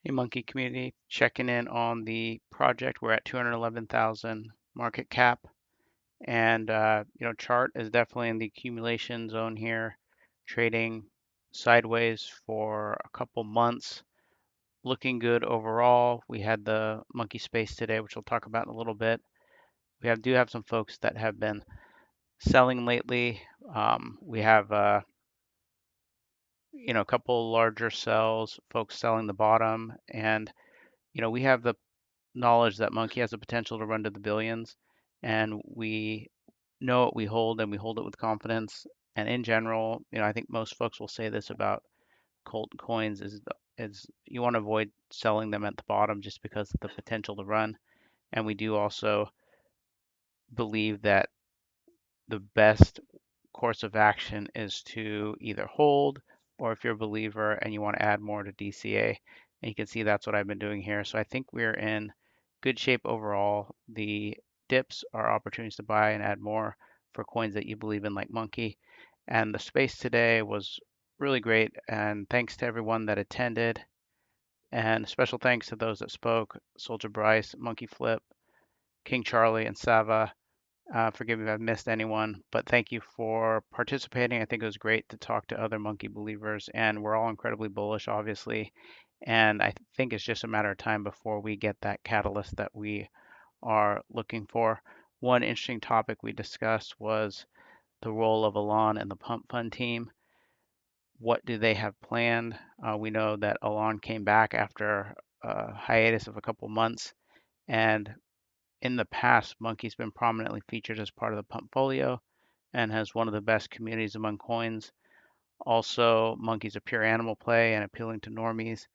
Hey, Monkey community, checking in on the project. We're at 211,000 market cap, and chart is definitely in the accumulation zone here, trading sideways for a couple months, looking good overall. We had the monkey space today, which we'll talk about in a little bit. Do have some folks that have been selling lately. We have a couple larger sells, folks selling the bottom, and we have the knowledge that Monkey has the potential to run to the billions, and we know what we hold, and we hold it with confidence. And in general, I think most folks will say this about Colt coins is you want to avoid selling them at the bottom just because of the potential to run. And we do also believe that the best course of action is to either hold, or if you're a believer and you want to add more to DCA. And you can see that's what I've been doing here. So I think we're in good shape overall. The dips are opportunities to buy and add more for coins that you believe in, like Monkey. And the space today was really great. And thanks to everyone that attended. And special thanks to those that spoke: Soldier Bryce, Monkey Flip, King Charlie, and Sava. Forgive me if I've missed anyone, but thank you for participating. I think it was great to talk to other monkey believers, and we're all incredibly bullish, obviously. And I think it's just a matter of time before we get that catalyst that we are looking for. One interesting topic we discussed was the role of Alon and the Pump Fund team. What do they have planned? We know that Alon came back after a hiatus of a couple months, and in the past, Monkey's been prominently featured as part of the PumpFolio and has one of the best communities among coins. Also, Monkey's a pure animal play and appealing to normies.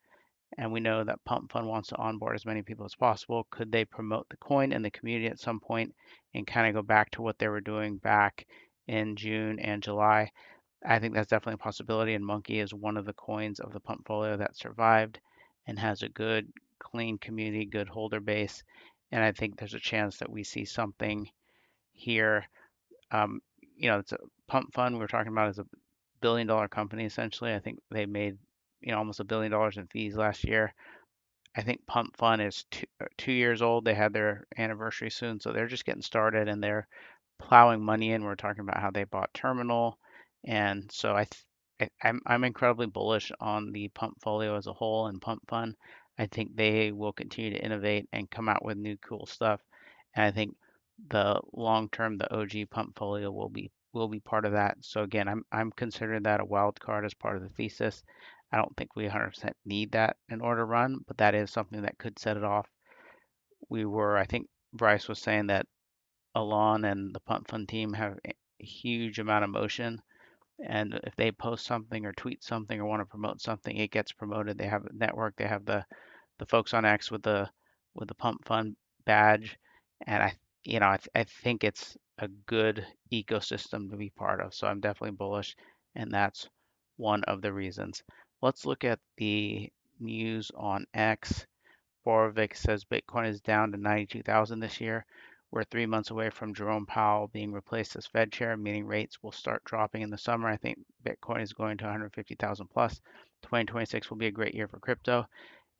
And we know that Pump Fund wants to onboard as many people as possible. Could they promote the coin and the community at some point and kind of go back to what they were doing back in June and July? I think that's definitely a possibility. And Monkey is one of the coins of the PumpFolio that survived and has a good, clean community, good holder base. And I think there's a chance that we see something here. Um, it's a Pump Fund we're talking about is a billion-dollar company essentially. I think they made almost $1 billion in fees last year. I think Pump Fund is 2 years old. They had their anniversary soon, so they're just getting started and they're plowing money in. We're talking about how they bought Terminal, and so I'm incredibly bullish on the Pump Folio as a whole and Pump Fund. I think they will continue to innovate and come out with new cool stuff, and I think the long term, the OG Pump Folio will be part of that. So again, I'm considering that a wild card as part of the thesis. I don't think we 100% need that in order to run, but that is something that could set it off. I think Bryce was saying that Alon and the Punt Fund team have a huge amount of motion, and if they post something or tweet something or want to promote something, it gets promoted. They have a network. They have the folks on X with the Pump Fund badge, and I think it's a good ecosystem to be part of. So I'm definitely bullish, and that's one of the reasons. Let's look at the news on X. Borovic says Bitcoin is down to 92,000 this year. We're 3 months away from Jerome Powell being replaced as Fed chair, meaning rates will start dropping in the summer. I think Bitcoin is going to 150,000 plus. 2026 will be a great year for crypto.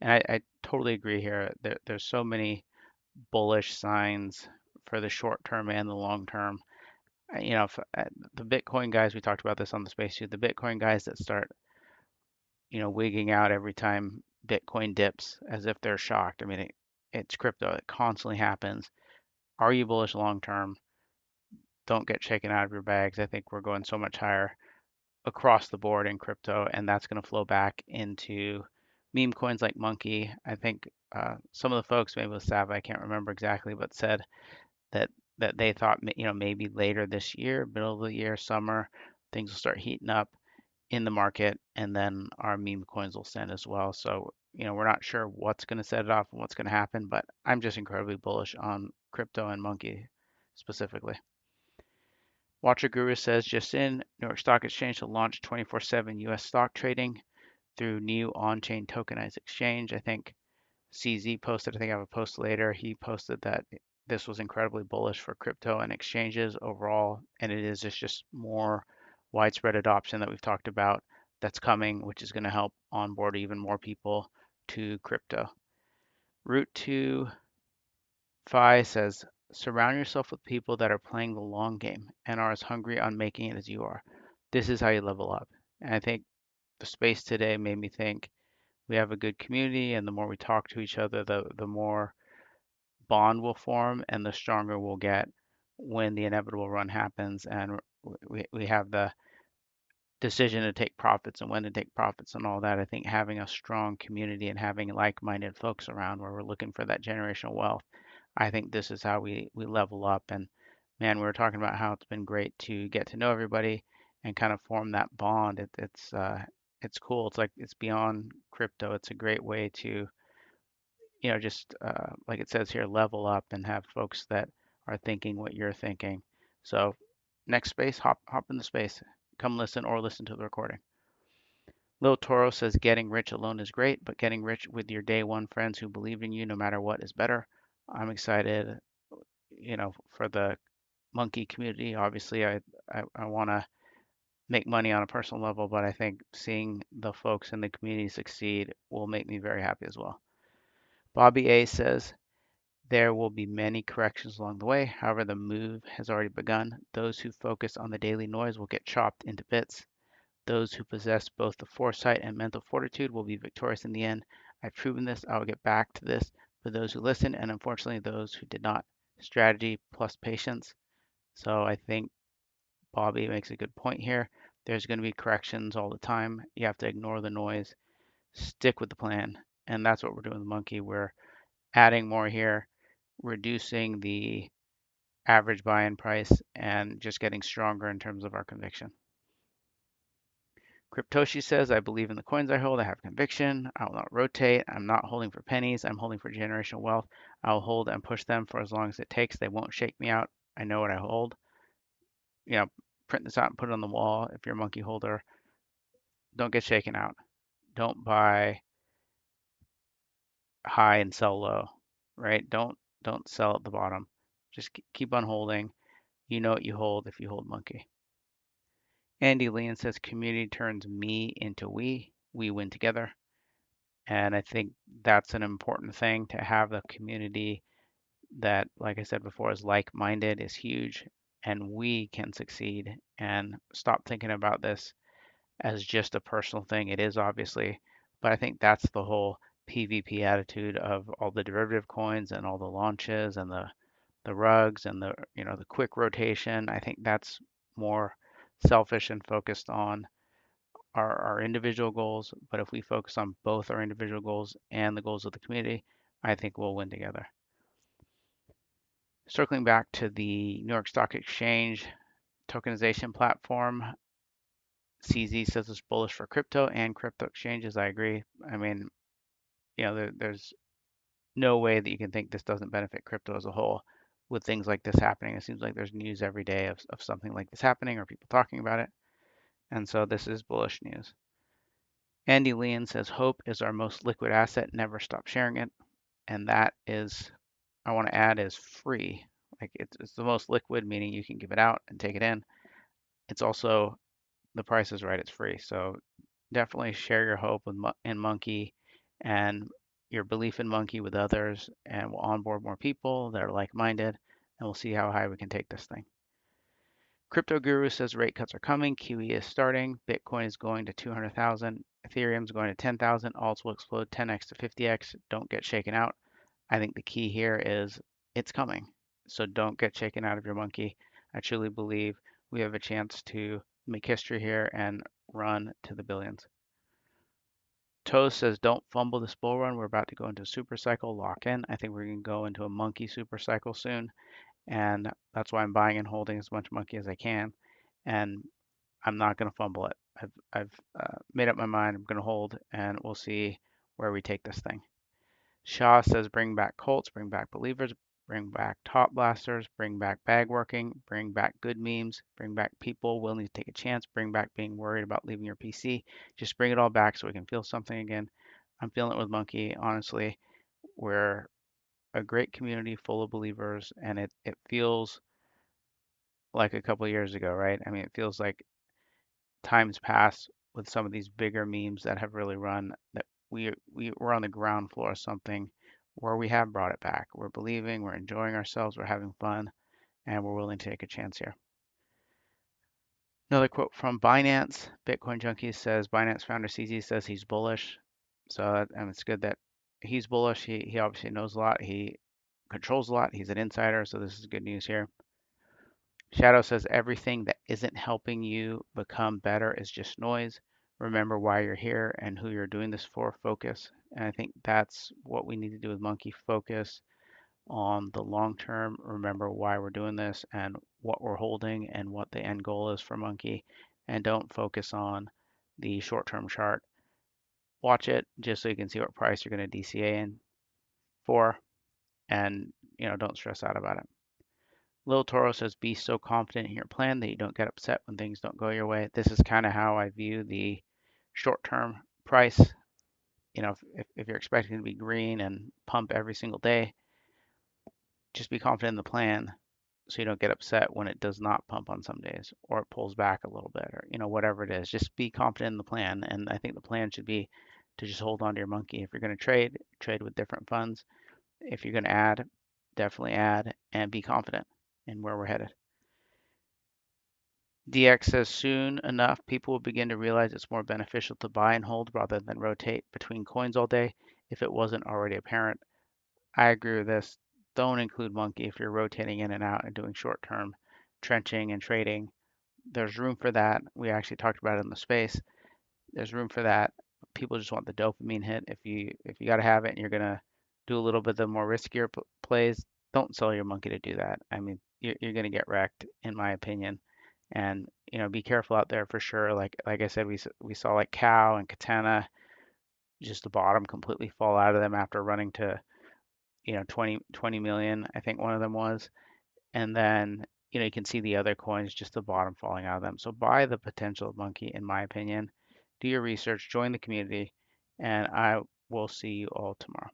And I totally agree here. There's so many bullish signs for the short term and the long term. The Bitcoin guys, we talked about this on the space too, the Bitcoin guys that start wigging out every time Bitcoin dips as if they're shocked. I mean, it's crypto. It constantly happens. Are you bullish long term? Don't get shaken out of your bags. I think we're going so much higher across the board in crypto, and that's going to flow back into meme coins like Monkey. I think some of the folks, maybe with Sav, I can't remember exactly, but said that they thought maybe later this year, middle of the year, summer, things will start heating up in the market, and then our meme coins will send as well. So, we're not sure what's going to set it off and what's going to happen, but I'm just incredibly bullish on crypto and Monkey specifically. Watcher Guru says just in, New York Stock Exchange to launch 24/7 US stock trading through new on-chain tokenized exchange. I think CZ posted, I think I have a post later. He posted that this was incredibly bullish for crypto and exchanges overall, and it is just more widespread adoption that we've talked about that's coming, which is going to help onboard even more people to crypto. Route to Phi says, surround yourself with people that are playing the long game and are as hungry on making it as you are. This is how you level up. And I think the space today made me think we have a good community, and the more we talk to each other, the more bond will form and the stronger we'll get when the inevitable run happens and we have the decision to take profits and when to take profits and all that. I think having a strong community and having like-minded folks around where we're looking for that generational wealth, I think this is how we level up. And man, we were talking about how it's been great to get to know everybody and kind of form that bond. It's cool. It's like it's beyond crypto. It's a great way to just like it says here, level up and have folks that are thinking what you're thinking. So next space, hop in the space. Come listen or listen to the recording. Lil Toro says getting rich alone is great, but getting rich with your day one friends who believe in you no matter what is better. I'm excited, for the monkey community. Obviously, I want to make money on a personal level, but I think seeing the folks in the community succeed will make me very happy as well. Bobby A says, there will be many corrections along the way. However, the move has already begun. Those who focus on the daily noise will get chopped into bits. Those who possess both the foresight and mental fortitude will be victorious in the end. I've proven this. I will get back to this for those who listen, and unfortunately, those who did not. Strategy plus patience. So I think Bobby makes a good point here. There's going to be corrections all the time. You have to ignore the noise, stick with the plan, and that's what we're doing with Monkey. We're adding more here, reducing the average buy-in price, and just getting stronger in terms of our conviction. Cryptoshi says, I believe in the coins I hold. I have conviction. I will not rotate. I'm not holding for pennies. I'm holding for generational wealth. I'll hold and push them for as long as it takes. They won't shake me out. I know what I hold. You know, print this out and put it on the wall. If you're a monkey holder, don't get shaken out. Don't buy high and sell low, right? Don't sell at the bottom. Just keep on holding. You know what you hold if you hold monkey. Andy Leon says community turns me into we. We win together. And I think that's an important thing to have the community that, like I said before, is like-minded is huge. And we can succeed and stop thinking about this as just a personal thing. It is obviously, but I think that's the whole PvP attitude of all the derivative coins and all the launches and the rugs and the quick rotation. I think that's more selfish and focused on our individual goals. But if we focus on both our individual goals and the goals of the community, I think we'll win together. Circling back to the New York Stock Exchange tokenization platform, CZ says it's bullish for crypto and crypto exchanges. I agree. I mean, there's no way that you can think this doesn't benefit crypto as a whole with things like this happening. It seems like there's news every day of something like this happening or people talking about it. And so this is bullish news. Andy Leon says hope is our most liquid asset. Never stop sharing it. And that is, I want to add, is free. Like it's the most liquid, meaning you can give it out and take it in. It's also the price is right. It's free. So definitely share your hope in Monkey and your belief in Monkey with others, and we'll onboard more people that are like-minded, and we'll see how high we can take this thing. Crypto Guru says rate cuts are coming. QE is starting. Bitcoin is going to 200,000. Ethereum is going to 10,000. Alts will explode 10x to 50x. Don't get shaken out. I think the key here is it's coming. So don't get shaken out of your monkey. I truly believe we have a chance to make history here and run to the billions. Toast says don't fumble this bull run. We're about to go into a super cycle. Lock in. I think we're going to go into a monkey super cycle soon. And that's why I'm buying and holding as much monkey as I can. And I'm not going to fumble it. I've made up my mind. I'm going to hold, and we'll see where we take this thing. Shaw says bring back Colts, bring back believers, bring back top blasters, bring back bag working, bring back good memes, bring back people willing to take a chance, bring back being worried about leaving your PC. Just bring it all back so we can feel something again. I'm feeling it with Monkey. Honestly, we're a great community full of believers, and it feels like a couple of years ago, right? I mean, it feels like times past with some of these bigger memes that have really run that we're on the ground floor of something where we have brought it back. We're believing, we're enjoying ourselves, we're having fun, and we're willing to take a chance here. Another quote from Binance, Bitcoin Junkie says, Binance founder CZ says he's bullish. So and it's good that he's bullish. He obviously knows a lot. He controls a lot. He's an insider, so this is good news here. Shadow says everything that isn't helping you become better is just noise. Remember why you're here and who you're doing this for. Focus. And I think that's what we need to do with Monkey. Focus on the long term. Remember why we're doing this and what we're holding and what the end goal is for Monkey. And don't focus on the short term chart. Watch it just so you can see what price you're going to DCA in for, and don't stress out about it. Lil Toro says, be so confident in your plan that you don't get upset when things don't go your way. This is kind of how I view the short-term price. If you're expecting to be green and pump every single day, just be confident in the plan so you don't get upset when it does not pump on some days or it pulls back a little bit or whatever it is. Just be confident in the plan. And I think the plan should be to just hold on to your monkey. If you're going to trade with different funds. If you're going to add, definitely add and be confident in where we're headed. DX says soon enough, people will begin to realize it's more beneficial to buy and hold rather than rotate between coins all day if it wasn't already apparent. I agree with this. Don't include Monkey if you're rotating in and out and doing short-term trenching and trading. There's room for that. We actually talked about it in the space. There's room for that. People just want the dopamine hit. If you got to have it and you're gonna do a little bit of the more riskier plays, don't sell your monkey to do that. I mean, you're gonna get wrecked, in my opinion. And be careful out there for sure. Like I said, we saw like Cow and Katana, just the bottom completely fall out of them after running to 20 million. I think one of them was, and then you can see the other coins, just the bottom falling out of them. So buy the potential monkey, in my opinion. Do your research, join the community, and I will see you all tomorrow.